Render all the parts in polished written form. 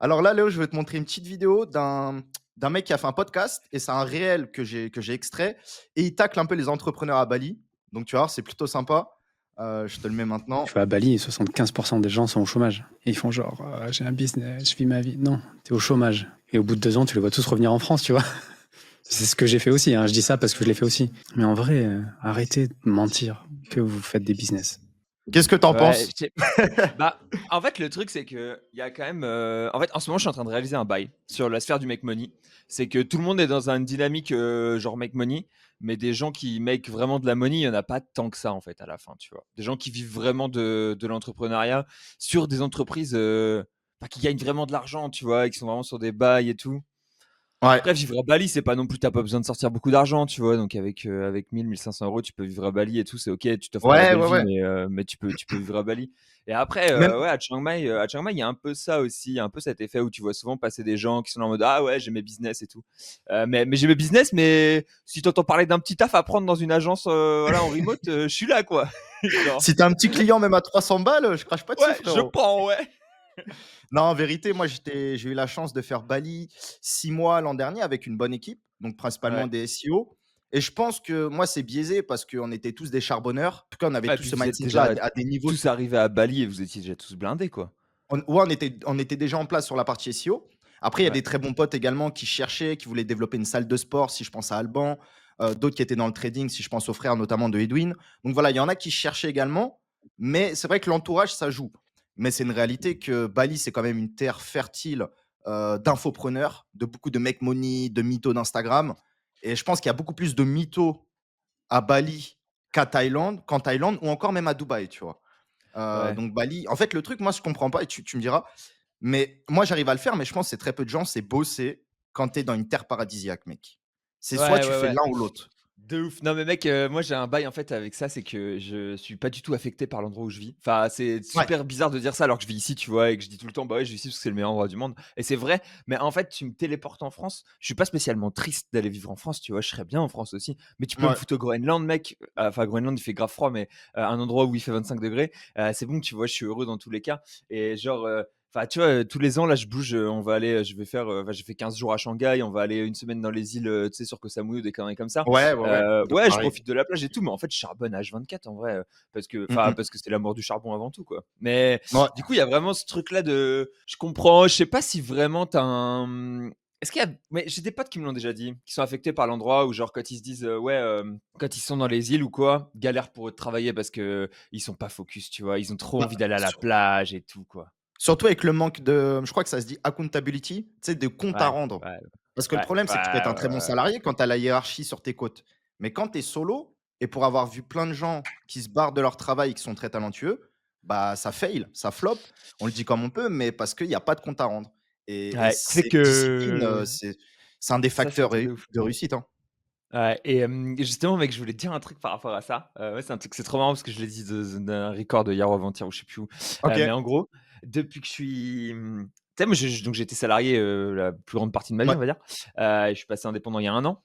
Alors là, Léo, je vais te montrer une petite vidéo d'un mec qui a fait un podcast et c'est un réel que j'ai extrait et il tacle un peu les entrepreneurs à Bali. Donc tu vas voir, c'est plutôt sympa. Je te le mets Tu maintenant. vas à Bali et 75% des gens sont au chômage. Et ils font genre, j'ai un business, je vis ma vie. Non, t'es au chômage. Et au bout de 2 ans, tu les vois tous revenir en France, tu vois. C'est ce que j'ai fait aussi, hein. Je dis ça parce que je l'ai fait aussi. Mais en vrai, arrêtez de mentir que vous faites des business. Qu'est-ce que t'en Ouais, penses? bah, en fait, le truc, c'est qu'il y a quand même. En fait, en ce moment, je suis en train de réaliser un bail sur la sphère du make money. C'est que tout le monde est dans une dynamique genre make money, mais des gens qui make vraiment de la money, il n'y en a pas tant que ça, en fait, à la fin, tu vois. Des gens qui vivent vraiment de l'entrepreneuriat sur des entreprises enfin, qui gagnent vraiment de l'argent, tu vois, et qui sont vraiment sur des bails et tout. Ouais. Après, vivre à Bali, c'est pas non plus, t'as pas besoin de sortir beaucoup d'argent, tu vois. Donc, avec 1 500 euros, tu peux vivre à Bali et tout, c'est ok, tu t'offres pas la Ouais, belle ouais, vie, ouais. mais tu peux vivre à Bali. Et après, Même, ouais, à Chiang Mai, il y a un peu ça aussi, il y a un peu cet effet où tu vois souvent passer des gens qui sont en mode ah ouais, j'ai mes business et tout. Mais j'ai mes business, mais si t'entends parler d'un petit taf à prendre dans une agence, voilà, en remote, je suis là, quoi. Genre, si t'as un petit client même à 300 balles, je crache pas dessus, ouais, je frérot. prends, ouais. Non, en vérité, moi, j'ai eu la chance de faire Bali 6 mois l'an dernier avec une bonne équipe, donc principalement Ouais. des SEO. Et je pense que moi, c'est biaisé parce qu'on était tous des charbonneurs. En tout cas, on avait Ouais, tous puis ce vous êtes mindset-là déjà à des niveaux. tous arrivés à Bali et vous étiez déjà tous blindés, quoi. On était déjà en place sur la partie SEO. Après, il y a Ouais. des très bons potes également qui cherchaient, qui voulaient développer une salle de sport, si je pense à Alban, d'autres qui étaient dans le trading, si je pense aux frères notamment de Edwin. Donc voilà, il y en a qui cherchaient également, mais c'est vrai que l'entourage, ça joue. Mais c'est une réalité que Bali, c'est quand même une terre fertile d'infopreneurs, de beaucoup de make money, de mythos d'Instagram. Et je pense qu'il y a beaucoup plus de mythos à Bali qu'en Thaïlande ou encore même à Dubaï, tu vois. Ouais. Donc Bali, en fait, le truc, moi, je comprends pas, et tu me diras, mais moi, j'arrive à le faire, mais je pense que c'est très peu de gens, c'est bosser quand tu es dans une terre paradisiaque, mec. C'est soit Ouais, tu ouais, fais ouais. l'un ou l'autre. De ouf. Non, mais mec, moi j'ai un bail en fait avec ça, c'est que je suis pas du tout affecté par l'endroit où je vis. Enfin, c'est Ouais, super bizarre de dire ça alors que je vis ici, tu vois, et que je dis tout le temps, bah ouais, je vis ici parce que c'est le meilleur endroit du monde. Et c'est vrai, mais en fait, tu me téléportes en France. Je suis pas spécialement triste d'aller vivre en France, tu vois, je serais bien en France aussi. Mais tu peux me ouais. foutre au Groenland, mec. Enfin, Groenland, il fait grave froid, mais un endroit où il fait 25 degrés, c'est bon, tu vois, je suis heureux dans tous les cas. Et genre, enfin, tu vois, tous les ans, là, je bouge, on va aller, je vais faire, enfin, j'ai fait 15 jours à Shanghai, on va aller une semaine dans les îles, tu sais, sur Koh Samui ou des conneries comme ça. Ouais, ouais, ouais. Donc Ouais, je pareil. profite de la plage et tout, mais en fait, je charbonne H24 en vrai, parce que, Mmh enfin, mh. parce que c'est l'amour du charbon avant tout, quoi. Mais Ouais. du coup, il y a vraiment ce truc-là de, je comprends, je sais pas si vraiment t'as un, est-ce qu'il y a, mais j'ai des potes qui me l'ont déjà dit, qui sont affectés par l'endroit où genre quand ils se disent, ouais, quand ils sont dans les îles ou quoi, galère pour eux de travailler parce que ils sont pas focus, tu vois, ils ont trop Bah, envie d'aller à la plage et tout, quoi. surtout avec le manque de, je crois que ça se dit accountability, tu sais, de comptes à Ouais, rendre. ouais, Parce que le ouais, problème, c'est que tu peux être ouais, un ouais, très bon ouais. salarié quand tu as la hiérarchie sur tes côtes. Mais quand tu es solo et pour avoir vu plein de gens qui se barrent de leur travail et qui sont très talentueux, bah, ça fail, ça flop. On le dit comme on peut, mais parce qu'il y a pas de compte à rendre et Ouais, tu sais cette discipline, que c'est un des ça, c'est un facteurs truc de ouf. de réussite, hein. Ouais, et justement, mec, je voulais te dire un truc par rapport à ça. Ouais, c'est un truc, c'est trop marrant parce que je l'ai dit d'un record hier ou avant-hier ou je sais plus où. Mais OK. en gros, depuis que je suis, tu sais, moi, donc j'ai été salarié la plus grande partie de ma vie, Ouais. on va dire. Et je suis passé indépendant il y a 1 an.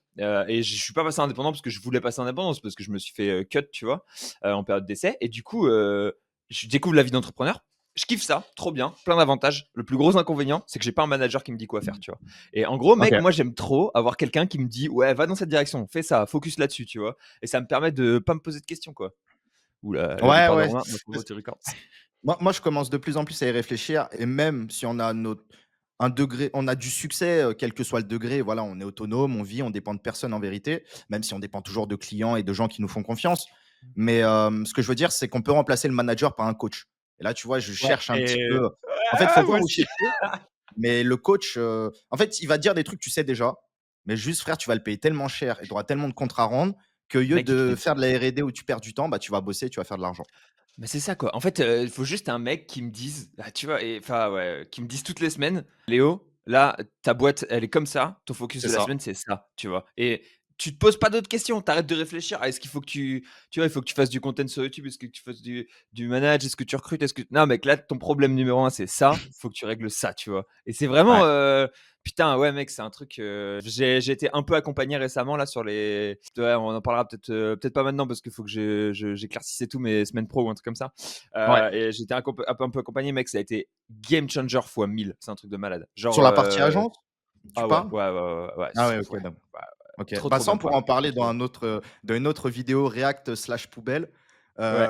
Et je suis pas passé indépendant parce que je voulais passer indépendant, c'est parce que je me suis fait cut, tu vois, en période d'essai. Et du coup, je découvre la vie d'entrepreneur. Je kiffe ça, trop bien, plein d'avantages. Le plus gros inconvénient, c'est que j'ai pas un manager qui me dit quoi faire, tu vois. Et en gros, mec, OK. moi j'aime trop avoir quelqu'un qui me dit ouais, va dans cette direction, fais ça, focus là-dessus, tu vois. Et ça me permet de pas me poser de questions, quoi. Ouh, la Ouais, licorne de ouais. Romain, notre nouveau petit record. Moi, je commence de plus en plus à y réfléchir et même si on a un degré on a du succès, quel que soit le degré, voilà, on est autonome, on vit, on dépend de personne en vérité, même si on dépend toujours de clients et de gens qui nous font confiance. Mais, ce que je veux dire, c'est qu'on peut remplacer le manager par un coach. Et là, tu vois, je Ouais, cherche un petit et peu, en fait, il ouais, faut ouais, moi voir où aussi. chercher, mais le coach, en fait, il va te dire des trucs que tu sais déjà, mais juste frère, tu vas le payer tellement cher et tu auras tellement de comptes à rendre qu'au lieu Mec, il te de fait faire de la R&D où tu perds du temps, bah, tu vas bosser, tu vas faire de l'argent. mais c'est ça, quoi. En fait, il faut juste un mec qui me dise, ah, tu vois, et enfin, ouais, qui me dise toutes les semaines: «Léo, là, ta boîte, elle est comme ça, ton focus C'est de la ça. semaine, c'est ça», tu vois? Et tu te poses pas d'autres questions, tu arrêtes de réfléchir à est-ce qu'il faut que tu vois, il faut que tu fasses du content sur YouTube, est-ce que tu fasses du manage, est-ce que tu recrutes, est-ce que non mec, là ton problème numéro un c'est ça, faut que tu règles ça, tu vois? Et c'est vraiment, Ouais. putain ouais mec, c'est un truc, j'ai été un peu accompagné récemment là sur les ouais, on en parlera peut-être pas maintenant parce qu'il faut que j'éclaircisse et tout mes semaines pro ou un truc comme ça. Ouais. Et j'étais un peu accompagné mec, ça a été game changer fois 1000, c'est un truc de malade. Sur Genre, la partie agence, tu ah ouais, parles? ouais, ouais, ouais, ouais, Ah ouais, c'est OK, ouais, d'accord. ouais, OK. trop, Bah, trop ça, on bien, pourra en parler trop bien. dans une autre vidéo React/poubelle. Ouais. Heu,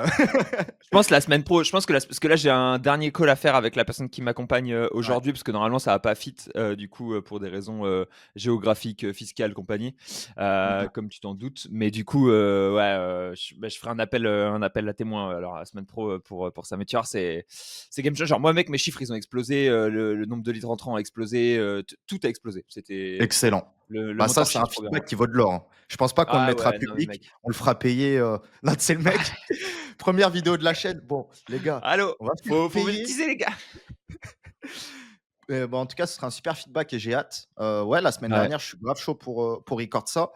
Je pense la semaine pro, je pense que parce que là j'ai un dernier call à faire avec la personne qui m'accompagne ouais. aujourd'hui, parce que normalement ça va pas fit, du coup, pour des raisons géographiques, fiscales, compagnie, Mmh. comme tu t'en doutes. Mais du coup, ouais, je ferai un appel à témoins alors la semaine pro pour ça. Mais tu vois, c'est game changer. Moi, mec, mes chiffres ils ont explosé, le nombre de leads rentrants a explosé, tout a explosé. C'était Excellent. le Bah, ça, moteur c'est un chiffre trop bien. feedback qui vaut de l'or, hein. Je pense pas qu'on le Ah mettra ouais, non mais public, mec. on le fera payer, là, tu sais le mec, première vidéo de la chaîne: «Bon les gars, Allô, on va faire faut payer». monétiser les gars. Bah, en tout cas, ce sera un super feedback et j'ai hâte. Ouais, la semaine Ouais. dernière, je suis grave chaud pour record ça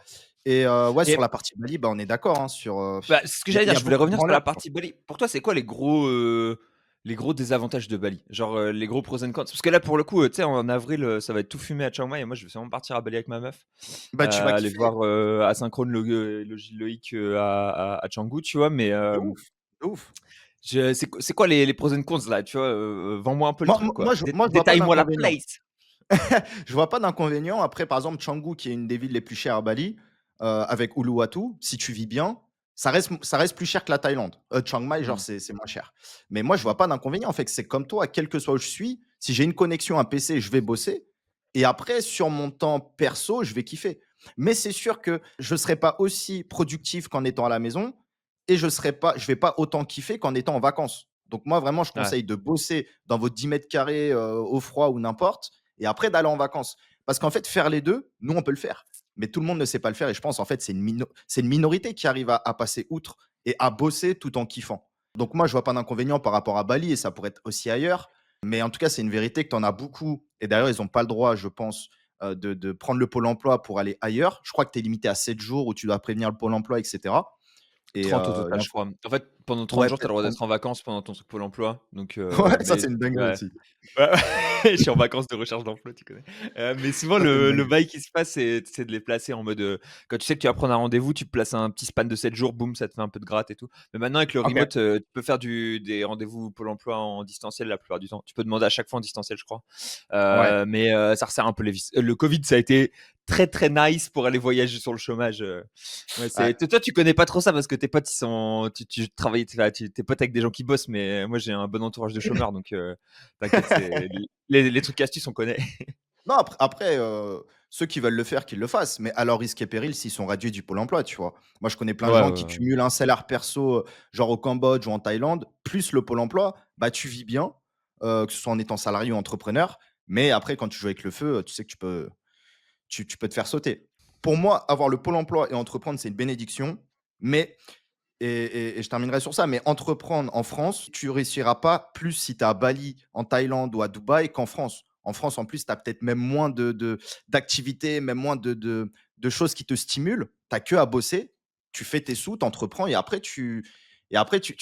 et ouais, sur Et la partie Bali, bah, on est d'accord, hein, sur, bah, c'est ce que il y a j'allais il dire, y a je voulais beaucoup de revenir sur branleurs, la quoi. partie Bali. Pour toi, c'est quoi les gros désavantages de Bali? Genre, les gros pros and cons? Parce que là, pour le coup, tu sais, en avril, ça va être tout fumé à Chiang Mai et moi, je vais sûrement partir à Bali avec ma meuf, Bah, tu vas aller kiffer, voir, asynchrone le Gilles Loïc, à Canggu, tu vois? Mais, de ouf, de ouf. c'est quoi les pros and cons là, tu vois? Vends-moi un peu le Moi truc, moi quoi. moi je moi je vois pas Détaille-moi la d'inconvénient. place. Je vois pas d'inconvénient. Après, par exemple, Canggu, qui est une des villes les plus chères à Bali, avec Uluwatu, si tu vis bien, ça reste plus cher que la Thaïlande. Chiang Mai, genre, Mmh. c'est moins cher. Mais moi, je vois pas d'inconvénient. En fait, c'est comme toi, quel que soit où je suis, si j'ai une connexion, un PC, je vais bosser et après, sur mon temps perso, je vais kiffer. Mais c'est sûr que je serai pas aussi productif qu'en étant à la maison et je vais pas autant kiffer qu'en étant en vacances. Donc moi, vraiment, je Ouais. conseille de bosser dans vos 10 mètres carrés, au froid ou n'importe et après d'aller en vacances. Parce qu'en fait, faire les 2, nous, on peut le faire. Mais tout le monde ne sait pas le faire et je pense, en fait, c'est une minorité qui arrive à passer outre et à bosser tout en kiffant. Donc moi, je vois pas d'inconvénient par rapport à Bali et ça pourrait être aussi ailleurs. Mais en tout cas, c'est une vérité que tu en as beaucoup et d'ailleurs, ils ont pas le droit, je pense, de prendre le pôle emploi pour aller ailleurs. Je crois que tu es limité à 7 jours où tu dois prévenir le pôle emploi et cetera et 30 au il total, y a je crois. En fait, pendant 30 ouais, jours, tu as peut-être le droit 30. d'être en vacances pendant ton truc Pôle emploi. Donc, Ouais, ça, mais c'est une dinguerie ouais. aussi. Ouais, ouais, je suis en vacances de recherche d'emploi, tu connais? Mais souvent Ça, c'est une le dinguerie. bail qui se passe, c'est de les placer en mode, quand tu sais que tu vas prendre un rendez-vous, tu places un petit span de 7 jours, boum, ça te fait un peu de gratte et tout. Mais maintenant avec le OK. remote, tu peux faire des rendez-vous Pôle emploi en distanciel la plupart du temps. Tu peux demander à chaque fois en distanciel, je crois. Ouais, Mais ça resserre un peu les vis. Le covid, ça a été très, très nice pour aller voyager sur le chômage. Ouais, ouais. toi, tu connais pas trop ça parce que tes potes, tu travailles, t'es pote avec des gens qui bossent, mais moi, j'ai un bon entourage de chômeurs, donc t'inquiète, c'est les trucs astuces, on connaît. Non, après, ceux qui veulent le faire, qu'ils le fassent, mais à leur risque et péril s'ils sont réduits du pôle emploi, tu vois? Moi, je connais plein Ouais, de ouais, gens qui ouais. cumulent un salaire perso, genre au Cambodge ou en Thaïlande, plus le pôle emploi, bah, tu vis bien, que ce soit en étant salarié ou entrepreneur, mais après quand tu joues avec le feu, tu sais que tu peux te faire sauter. Pour moi, avoir le pôle emploi et entreprendre, c'est une bénédiction, mais et je terminerai sur ça, mais entreprendre en France, tu réussiras pas plus si tu es à Bali, en Thaïlande ou à Dubaï qu'en France. En France, en plus, tu as peut-être même moins d'activités, même moins de choses qui te stimulent. Tu as que à bosser, tu fais tes sous, tu entreprends et après tu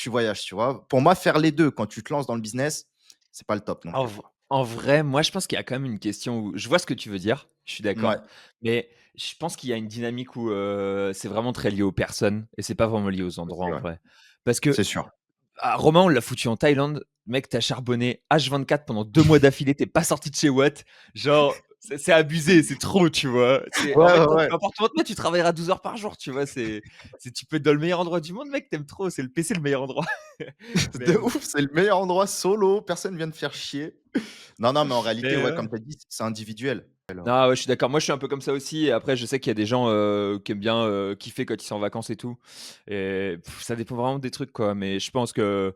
voyages, tu vois? Pour moi, faire les 2 quand tu te lances dans le business, c'est pas le top non plus. En vrai, moi, je pense qu'il y a quand même une question où je vois ce que tu veux dire, je suis Ouais, d'accord, mais je pense qu'il y a une dynamique où, c'est vraiment très lié aux personnes et c'est pas vraiment lié aux endroits, c'est en vrai, vrai. Parce que c'est sûr. ah, Romain, on l'a foutu en Thaïlande. Mec, t'as charbonné H24 pendant 2 mois d'affilée, t'es pas sorti de chez Watt. Genre, c'est abusé, c'est trop, tu vois? En Ouais, fait, ouais, toi, ouais. peu importe où tu vas, tu travailleras 12 heures par jour, tu vois? Tu peux être dans le meilleur endroit du monde, mec, t'aimes trop, c'est le PC le meilleur endroit. Mais, De ouf, c'est le meilleur endroit solo, personne vient te faire chier. Non, non, mais en réalité, ouais, ouais. comme tu as dit, c'est individuel. Non, ouais, je suis d'accord. Moi, je suis un peu comme ça aussi. Et après, je sais qu'il y a des gens qui aiment bien kiffer quand ils sont en vacances et tout. Et ça dépend vraiment des trucs, quoi. Mais je pense que,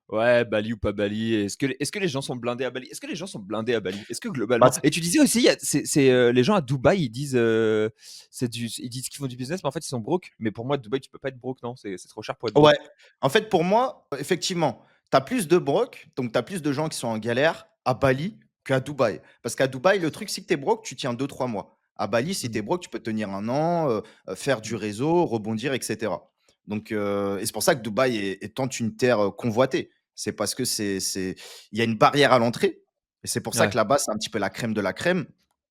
ouais, Bali ou pas Bali. Est-ce que les gens sont blindés à Bali? Est-ce que les gens sont blindés à Bali? Est-ce que Bah, globalement. Et tu disais aussi, les gens à Dubaï, ils disent qu'ils font du business, mais en fait, ils sont broke. Mais pour moi, Dubaï, tu peux pas être broke, non? C'est trop cher pour être ouais, broke. en fait, pour moi, effectivement, tu as plus de broke, donc tu as plus de gens qui sont en galère à Bali qu'à Dubaï. Parce qu'à Dubaï, le truc, c'est que tu es broke, tu tiens 2 3 mois. À Bali, si tu es Mmh. broke, tu peux tenir un an, faire du Mmh. réseau, rebondir, et cetera. Donc, et c'est pour ça que Dubaï est tant une terre, convoitée. C'est parce que il y a une barrière à l'entrée et c'est pour ça Ouais. que là-bas, c'est un petit peu la crème de la crème.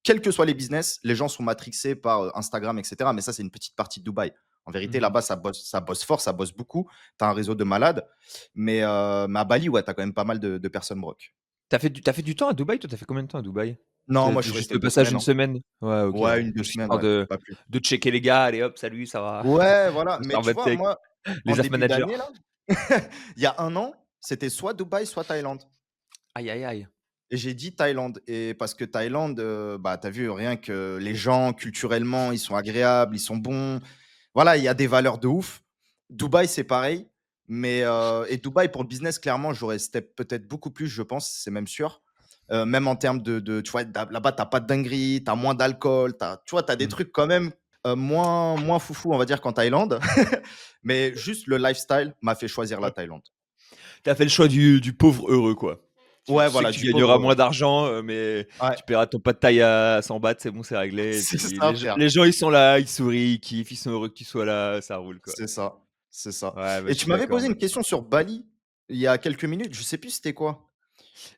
Quels que soient les business, les gens sont matrixés par, Instagram, et cetera. Mais ça, c'est une petite partie de Dubaï. En vérité, Mmh. là-bas, ça bosse fort, ça bosse beaucoup. Tu as un réseau de malades. Mais à Bali, ouais, tu as quand même pas mal de personnes broke. Tu fait du temps à Dubaï, toi? Tu fait combien de temps à Dubaï? Non, moi, je suis Juste resté le 2 passage semaines, une hein. semaine? Ouais, OK, Ouais, une deux juste semaines, histoire ouais, de pas plus. de checker les gars, allez hop, salut, ça va? Ouais, voilà, Le mais tu Starbucks vois, Tech, moi, en les off début managers. d'année, là, il y a un an, c'était soit Dubaï, soit Thaïlande Aïe, aïe, aïe. et j'ai dit Thaïlande et parce que Thaïlande, bah, tu as vu rien que les gens culturellement, ils sont agréables, ils sont bons. Voilà, il y a des valeurs de ouf. Dubaï, c'est pareil, mais et Dubaï pour le business, clairement, j'aurais step peut-être beaucoup plus, je pense, c'est même sûr. Même en termes de tu vois, là-bas, tu as pas de dinguerie, tu as moins d'alcool, tu vois, tu as des Mmh. trucs quand même, moins foufou, on va dire, qu'en Thaïlande. Mais juste le lifestyle m'a fait choisir la Ouais. Thaïlande. Tu fait le choix du pauvre heureux, quoi. Tu Ouais, sais que voilà, tu du gagneras pauvre, moins d'argent, mais ouais, tu paieras ton pas de taille à 100 bahts, c'est bon, c'est réglé et c'est puis ça, frère. les gens, ils sont là, ils sourient, ils kiffent, ils sont heureux que tu sois là, ça roule, quoi. C'est ça, c'est ça. Ouais, bah, Et je tu suis m'avais d'accord, posé moi. une question sur Bali, il y a quelques minutes, je sais plus c'était quoi?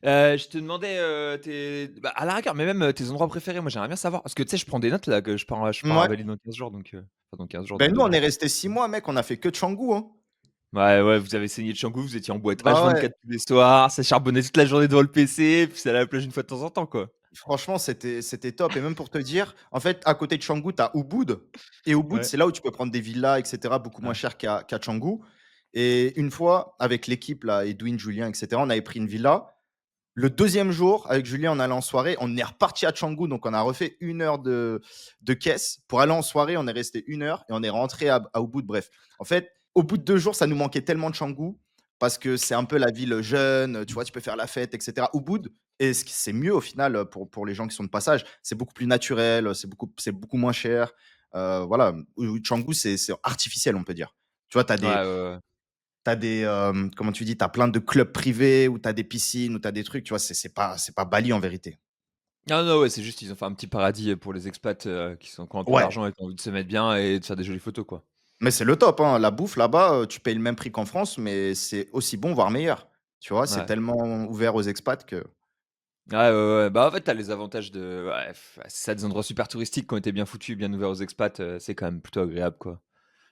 Je te demandais, tes bah, à la rigueur, mais même, tes endroits préférés, moi, j'aimerais bien savoir parce que tu sais, je prends des notes là, que je pars à Ouais. Bali dans 15 jours donc enfin dans 15 jours, dans Ben 2 nous, on est mois. resté 6 mois, mec, on a fait que Canggu, hein. Ouais, ouais, vous avez saigné de Canggu, vous étiez en boîte Bah ouais, H24 tous les soirs, ça charbonnait toute la journée devant le PC, puis ça allait à la plage une fois de temps en temps, quoi. franchement, c'était top et même pour te dire, en fait, à côté de Canggu, tu as Ubud et Ubud, Ouais, c'est là où tu peux prendre des villas et cetera, beaucoup moins ouais. cher qu'à Canggu et une fois, avec l'équipe là, Edwin, Julien et cetera, on avait pris une villa. Le deuxième jour, avec Julien, on allait en soirée, on est reparti à Canggu, donc on a refait 1 heure de caisse. Pour aller en soirée, on est resté 1 heure et on est rentré à Ubud. Bref, en fait, au bout de 2 jours, ça nous manquait tellement de Canggu parce que c'est un peu la ville jeune, tu vois, tu peux faire la fête, et cetera. Ubud et ce qui c'est mieux au final, pour les gens qui sont de passage, c'est beaucoup plus naturel, c'est beaucoup moins cher, voilà. Canggu, c'est artificiel, on peut dire. Tu vois, tu as Ouais, des ouais, ouais. T'as des, comment tu dis? T'as plein de clubs privés où t'as des piscines, où t'as des trucs, tu vois? C'est pas Bali en vérité. Ah non, ouais, c'est juste, ils ont fait un petit paradis, pour les expats, qui ont un peu Ouais, d'argent et qui ont envie de se mettre bien et de faire des jolies photos, quoi. mais c'est le top, hein. La bouffe là-bas, tu payes le même prix qu'en France, mais c'est aussi bon, voire meilleur. Tu vois? C'est Ouais. tellement ouvert aux expats que Ouais, ouais, ouais. Bah, en fait, tu les avantages de ouais, c'est ça, des endroits super touristiques qui ont été bien foutus, bien ouverts aux expats, c'est quand même plutôt agréable, quoi.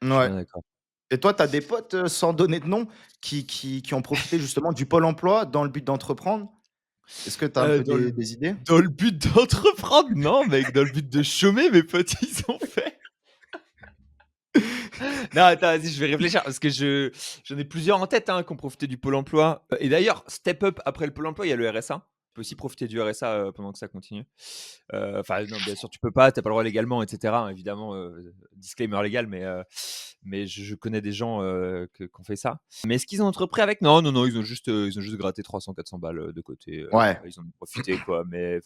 Je suis ouais. bien d'accord. Et toi, t'as des potes, sans donner de nom, qui ont profité justement du pôle emploi dans le but d'entreprendre? Est-ce que t'as un peu Dans le des idées? dans le but d'entreprendre, non mec, dans le but de chômer, mes potes, ils ont fait. Non, attends, vas-y, je vais réfléchir parce que j'en ai plusieurs en tête, hein, qui ont profité du Pôle emploi. Et d'ailleurs, step up après le Pôle emploi, il y a le RSA. Tu peux aussi profiter du RSA, pendant que ça continue. Enfin, non, bien sûr, tu peux pas, tu pas le droit légalement, et cetera, hein, évidemment, disclaimer légal, mais je connais des gens, qui ont fait ça. Mais est-ce qu'ils ont entrepris avec? Non, non, non, ils ont juste gratté 300-400 balles, de côté, Ouais. ils en ont profité, quoi, mais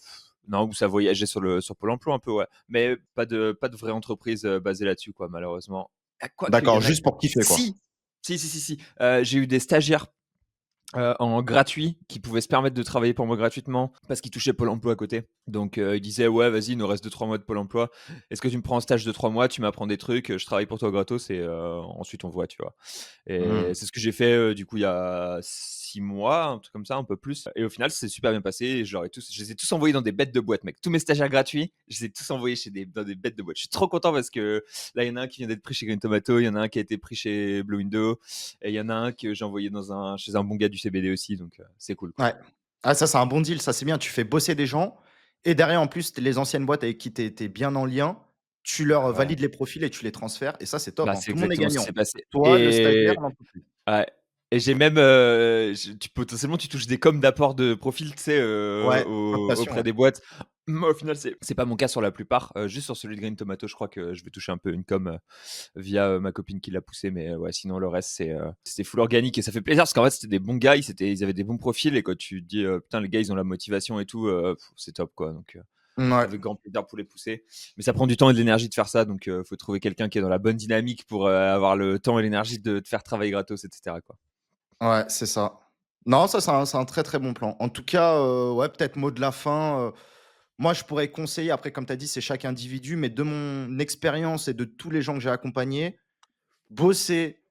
non, ou ça voyageait sur Pôle emploi un peu, ouais. Mais pas de vraie entreprise, basée là-dessus, quoi, malheureusement. Ah, quoique, il y D'accord, en a juste pour kiffer, quoi. si! Si, si, si, si, j'ai eu des stagiaires, en gratuit, qui pouvaient se permettre de travailler pour moi gratuitement parce qu'ils touchaient Pôle emploi à côté. Donc, ils disaient: «Ouais, vas-y, il nous reste 2-3 mois de Pôle emploi. Est-ce que tu me prends en stage de 3 mois, tu m'apprends des trucs, je travaille pour toi gratos et ensuite on voit», tu vois? Et Mmh. c'est ce que j'ai fait, du coup, il y a 6 mois, un truc comme ça, un peu plus. Et au final, c'est super bien passé et je les ai tous envoyés dans des bêtes de boîtes, mec. Tous mes stagiaires gratuits, je les ai tous envoyés dans des bêtes de boîtes. Je suis trop content parce que là, il y en a un qui vient d'être pris chez Green Tomato, il y en a un qui a été pris chez Blue Window et il y en a un que j'ai envoyé chez un bon gars du CBD aussi, donc c'est cool, quoi. Ouais. Ah ça, c'est un bon deal, ça, c'est bien. Tu fais bosser des gens et derrière, en plus, les anciennes boîtes avec qui tu étais bien en lien, tu leur, Bah, ouais. valides les profils et tu les transfères et ça, c'est top, Bah, hein. c'est Tout le monde est exactement ce qui gagnant. s'est passé Toi, le stagiaire, et l'entreprise. ouais, et j'ai même, potentiellement, tu touches des coms d'apport de profil, tu sais, Ouais, cooptation, auprès ouais. des boîtes. Moi, au final, c'est pas mon cas sur la plupart, juste sur celui de Green Tomato, je crois que je vais toucher un peu une com, via, ma copine qui l'a poussé, mais ouais, sinon le reste, c'était full organique et ça fait plaisir parce qu'en fait, c'était des bons gars, ils avaient des bons profils et quand tu te dis, «Putain, les gars, ils ont la motivation et tout», c'est top, quoi, donc Ouais. avec grand plaisir pour les pousser. Mais ça prend du temps et de l'énergie de faire ça, donc faut trouver quelqu'un qui est dans la bonne dynamique pour, avoir le temps et l'énergie de te faire travailler gratos et cetera, quoi. Ouais, c'est ça. Non, ça, c'est un très, très bon plan. En tout cas, ouais, peut-être mot de la fin, Moi, je pourrais conseiller, après, comme tu as dit, c'est chaque individu, mais de mon expérience et de tous les gens que j'ai accompagnés, bosser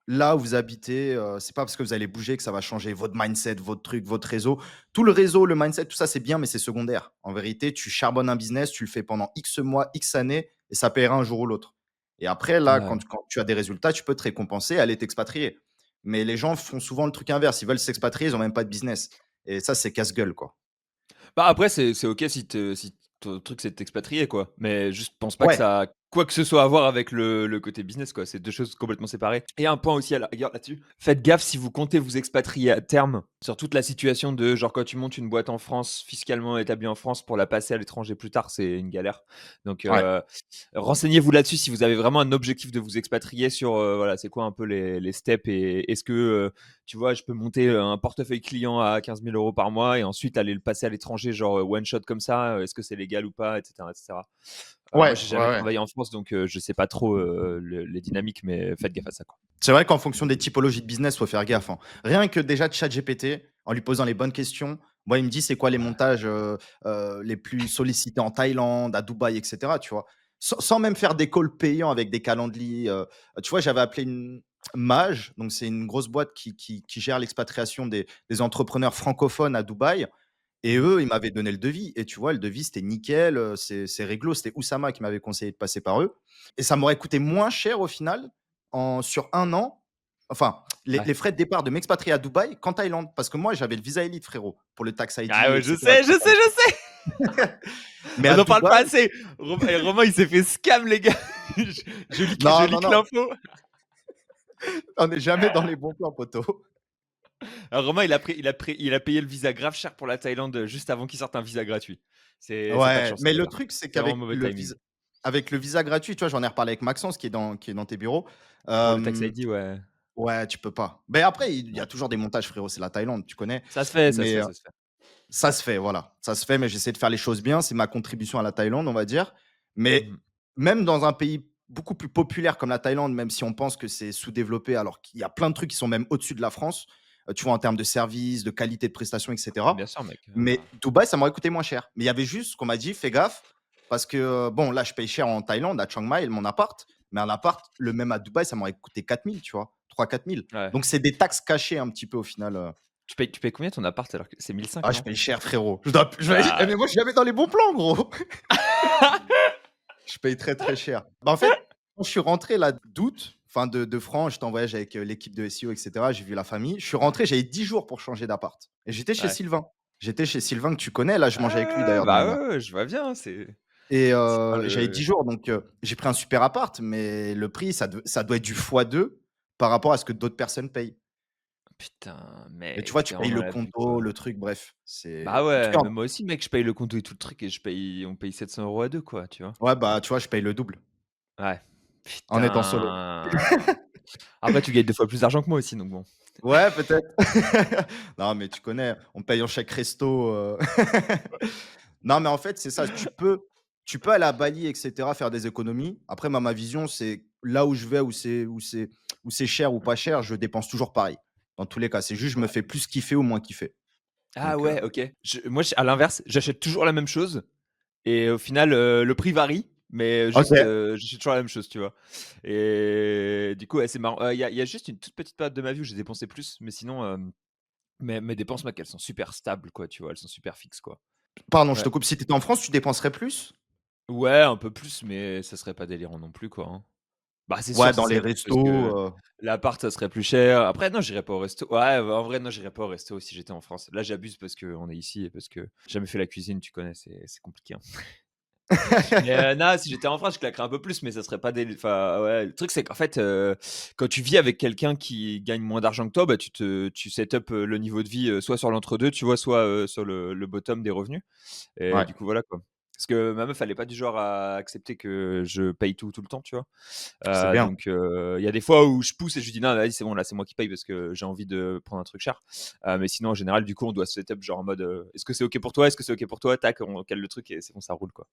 là où vous habitez, c'est pas parce que vous allez bouger que ça va changer votre mindset, votre truc, votre réseau. Tout le réseau, le mindset, tout ça, c'est bien, mais c'est secondaire. En vérité, tu charbonnes un business, tu le fais pendant X mois, X années et ça paiera un jour ou l'autre. Et après, là, Ouais. quand tu as des résultats, tu peux te récompenser, aller t'expatrier. Mais les gens font souvent le truc inverse. Ils veulent s'expatrier, ils ont même pas de business. Et ça, c'est casse-gueule, quoi. Bah, après, c'est OK si ton truc, c'est de t'expatrier, quoi. Mais juste pense pas que Ouais, ça a quoi que ce soit à voir avec le côté business, quoi. C'est 2 choses complètement séparées. Et un point aussi à la rigueur là-dessus, faites gaffe si vous comptez vous expatrier à terme, sur toute la situation de genre quand tu montes une boîte en France, fiscalement établie en France, pour la passer à l'étranger plus tard, c'est une galère. Donc, ouais. renseignez-vous là-dessus si vous avez vraiment un objectif de vous expatrier sur, voilà, c'est quoi un peu les steps et est-ce que, tu vois, je peux monter un portefeuille client à 15 000 euros par mois et ensuite aller le passer à l'étranger, genre one shot comme ça. Est-ce que c'est légal ou pas, etc., etc. Moi, Ouais, j'ai ouais, jamais ouais. travaillé en France, donc je sais pas trop les dynamiques, mais faites gaffe à ça, quoi. C'est vrai qu'en fonction des typologies de business, faut faire gaffe, hein. Rien que déjà ChatGPT, en lui posant les bonnes questions, moi, il me dit: «C'est quoi les Ouais. montages, les plus sollicités en Thaïlande, à Dubaï?» et cetera, tu vois? Sans même faire des calls payants avec des calendriers, tu vois, j'avais appelé une Mage, donc c'est une grosse boîte qui gère l'expatriation des entrepreneurs francophones à Dubaï et Mhm. eux, ils m'avaient donné le devis et tu vois, le devis, c'était nickel, c'est réglo. C'était Oussama qui m'avait conseillé de passer par eux et ça m'aurait coûté moins cher au final sur 1 an, enfin, Ouais. les frais de départ de m'expatrier à Dubaï qu'en Thaïlande. Parce que moi, j'avais le visa élite, frérot, pour le tax ID Ah et ouais, je cetera, sais, tu je vois? sais, je sais. Mais On à n'en parle pas Dubaï assez. Romain, il s'est fait scam, les gars. Je non, non, leak non, l'info. on n'est jamais dans les bons plans, poto. Alors, Romain, il a payé le visa grave cher pour la Thaïlande juste avant qu'il sorte un visa gratuit. C'est pas de Ouais, chance, mais on va le dire. truc, c'est C'est vraiment qu'avec mauvais timing. le visa gratuit, tu vois, j'en ai reparlé avec Maxence qui est dans tes bureaux, Pour le tax hem ID, ouais. ouais, tu peux pas. Mais après, il y Ouais. a toujours des montages, frérot, c'est la Thaïlande, tu connais. Ça se fait, ça se Mais, fait, ça se fait. ça se fait, voilà. Ça se fait, mais j'essaie de faire les choses bien. C'est ma contribution à la Thaïlande, on va dire. Mais Mhm. même dans un pays beaucoup plus populaire comme la Thaïlande, même si on pense que c'est sous-développé, alors qu'il y a plein de trucs qui sont même au-dessus de la France, tu vois, en termes de services, de qualité de prestation, et cetera. Bien sûr, mec. Mais Dubaï, ça m'aurait coûté moins cher. Mais il y avait juste ce qu'on m'a dit: «Fais gaffe», parce que, bon, là, je paye cher en Thaïlande, à Chiang Mai, mon appart, mais un appart, le même à Dubaï, ça m'aurait coûté 4 000, tu vois? 3 000 4 000. Ouais. Donc c'est des taxes cachées un petit peu au final. Tu payes combien ton appart alors que c'est 1 500, Ah, je non? paye cher, frérot. Mais Ah. moi, je suis jamais dans les bons plans, gros. Je paye très, très cher. Bah, en fait, quand je suis rentré là d'août, enfin de France, j'étais en voyage avec, l'équipe de SEO et cetera, j'ai vu la famille. Je suis rentré, j'avais 10 jours pour changer d'appart et j'étais chez Ouais. Sylvain. J'étais chez Sylvain que tu connais, là, je mangeais avec lui Ah, d'ailleurs bah, dernièrement ouais, ouais, je vois bien, et c'est pas j'avais 10 le jours donc j'ai pris un super appart, mais le prix, ça doit être du x2 par rapport à ce que d'autres personnes payent putain, et tu mec, vois, tu tu es payes vraiment le l'abus, conto, quoi. le truc, bref, c'est Bah, en tout ouais, cas, mais moi aussi, mec, je paye le condo et tout le truc et on paye 700 € à 2, quoi, tu vois? ouais, bah, tu vois, je paye le double Ouais. en étant solo. Putain. Après, tu gagnes 2 fois plus d'argent que moi aussi, donc bon. Ouais, peut-être. Non, mais tu connais, on paye en chèque resto. Non, mais en fait, c'est ça. Tu peux aller à Bali, et cetera, faire des économies. Après, ma vision, c'est là où je vais, où c'est cher ou pas cher, je dépense toujours pareil. Dans tous les cas, c'est juste je me Ouais. fais plus kiffer ou moins kiffer. Ah Donc, ouais, OK. Moi, à l'inverse, j'achète toujours la même chose et au final, le prix varie, mais OK. juste, j'achète toujours la même chose, tu vois? Et du coup, ouais, c'est marrant. Il y a juste une toute petite période de ma vie où j'ai dépensé plus, mais sinon, mes dépenses, mec, elles sont super stables, quoi, tu vois? Elles sont super fixes, quoi. Pardon, je Ouais. te coupe. Si tu étais en France, tu dépenserais plus? Ouais, un peu plus, mais ça serait pas délirant non plus, quoi, hein. Bah, c'est sûr, Ouais, ça dans les serait plus parce restos, que l'appart, ça serait plus cher. Après, non, j'irais pas au resto. Ouais, en vrai, non, j'irais pas au resto si j'étais en France. Là, j'abuse parce qu'on est ici et parce que j'ai jamais fait la cuisine, tu connais, c'est compliqué, hein. Mais non, si j'étais en France, je claquerais un peu plus, mais ça serait pas enfin, ouais, le truc, c'est qu'en fait, quand tu vis avec quelqu'un qui gagne moins d'argent que toi, bah, tu set up, le niveau de vie, soit sur l'entre-deux, tu vois? Soit, sur le bottom des revenus et ouais, du coup, voilà, quoi. Parce que ma meuf, elle est pas du genre à accepter que je paye tout, tout le temps, tu vois? c'est bien. Donc il y a des fois où je pousse et je lui dis: «Non, vas-y, c'est bon, là, c'est moi qui paye parce que j'ai envie de prendre un truc cher». Mais sinon, en général, du coup, on doit se set up genre en mode, «Est-ce que c'est OK pour toi? Est-ce que c'est OK pour toi?» Tac, on cale le truc et c'est bon, ça roule, quoi.